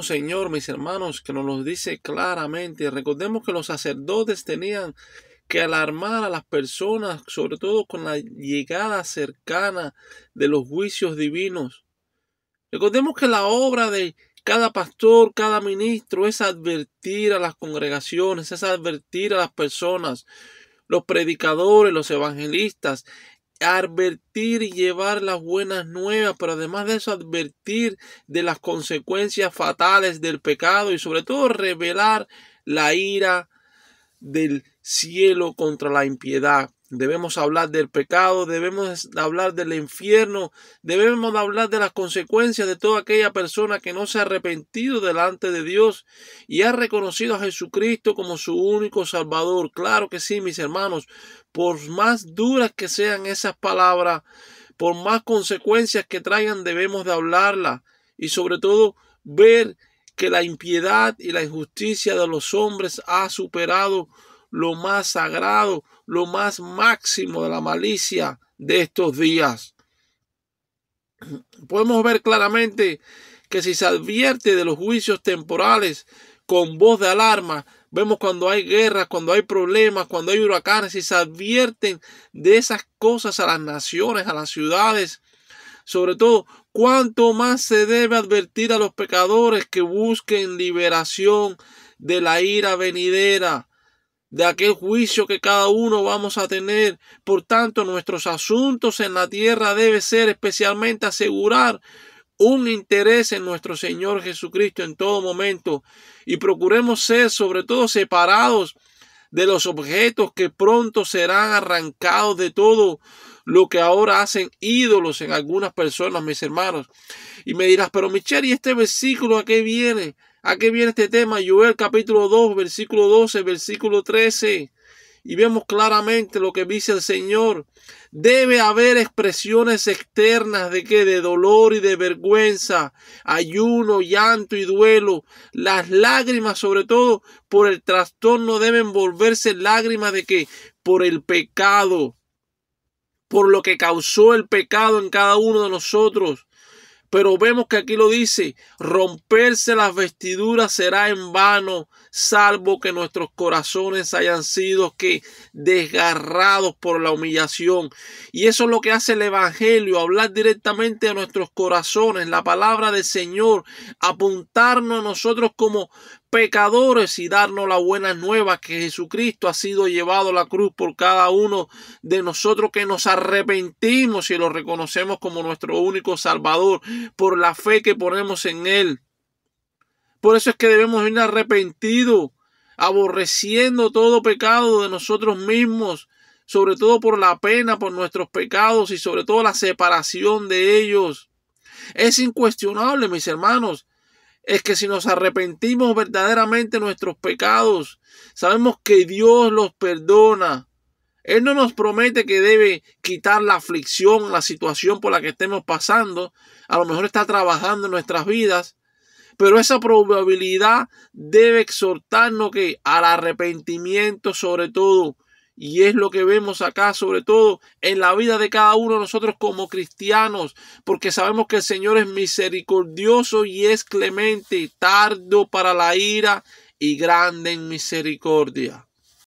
Señor, mis hermanos, que nos lo dice claramente. Recordemos que los sacerdotes tenían que alarmar a las personas, sobre todo con la llegada cercana de los juicios divinos. Recordemos que la obra de cada pastor, cada ministro, es advertir a las congregaciones, es advertir a las personas, los predicadores, los evangelistas, advertir y llevar las buenas nuevas, pero además de eso advertir de las consecuencias fatales del pecado y sobre todo revelar la ira del cielo contra la impiedad. Debemos hablar del pecado, debemos hablar del infierno, debemos hablar de las consecuencias de toda aquella persona que no se ha arrepentido delante de Dios y ha reconocido a Jesucristo como su único Salvador. Claro que sí, mis hermanos, por más duras que sean esas palabras, por más consecuencias que traigan, debemos de hablarlas y sobre todo ver que la impiedad y la injusticia de los hombres ha superado lo más sagrado, lo más máximo de la malicia de estos días. Podemos ver claramente que si se advierte de los juicios temporales con voz de alarma, vemos cuando hay guerras, cuando hay problemas, cuando hay huracanes, y se advierten de esas cosas a las naciones, a las ciudades, sobre todo, cuánto más se debe advertir a los pecadores que busquen liberación de la ira venidera, de aquel juicio que cada uno vamos a tener. Por tanto, nuestros asuntos en la tierra debe ser especialmente asegurar un interés en nuestro Señor Jesucristo en todo momento, y procuremos ser sobre todo separados de los objetos que pronto serán arrancados de todo lo que ahora hacen ídolos en algunas personas, mis hermanos. Y me dirás, pero Michelle, ¿y este versículo a qué viene? ¿A qué viene este tema? Joel capítulo 2, versículo 12, versículo 13. Y vemos claramente lo que dice el Señor. Debe haber expresiones externas de dolor y de vergüenza, ayuno, llanto y duelo. Las lágrimas, sobre todo por el trastorno, deben volverse lágrimas por el pecado, por lo que causó el pecado en cada uno de nosotros. Pero vemos que aquí lo dice, romperse las vestiduras será en vano, salvo que nuestros corazones hayan sido desgarrados por la humillación. Y eso es lo que hace el Evangelio, hablar directamente a nuestros corazones, la palabra del Señor, apuntarnos a nosotros como pecadores y darnos la buena nueva que Jesucristo ha sido llevado a la cruz por cada uno de nosotros, que nos arrepentimos y lo reconocemos como nuestro único Salvador por la fe que ponemos en Él. Por eso es que debemos ir arrepentidos, aborreciendo todo pecado de nosotros mismos, sobre todo por la pena por nuestros pecados y sobre todo la separación de ellos. Es incuestionable, mis hermanos, es que si nos arrepentimos verdaderamente de nuestros pecados, sabemos que Dios los perdona. Él no nos promete que debe quitar la aflicción, la situación por la que estemos pasando. A lo mejor está trabajando en nuestras vidas, pero esa probabilidad debe exhortarnos al arrepentimiento sobre todo. Y es lo que vemos acá, sobre todo en la vida de cada uno de nosotros como cristianos, porque sabemos que el Señor es misericordioso y es clemente, tardo para la ira y grande en misericordia.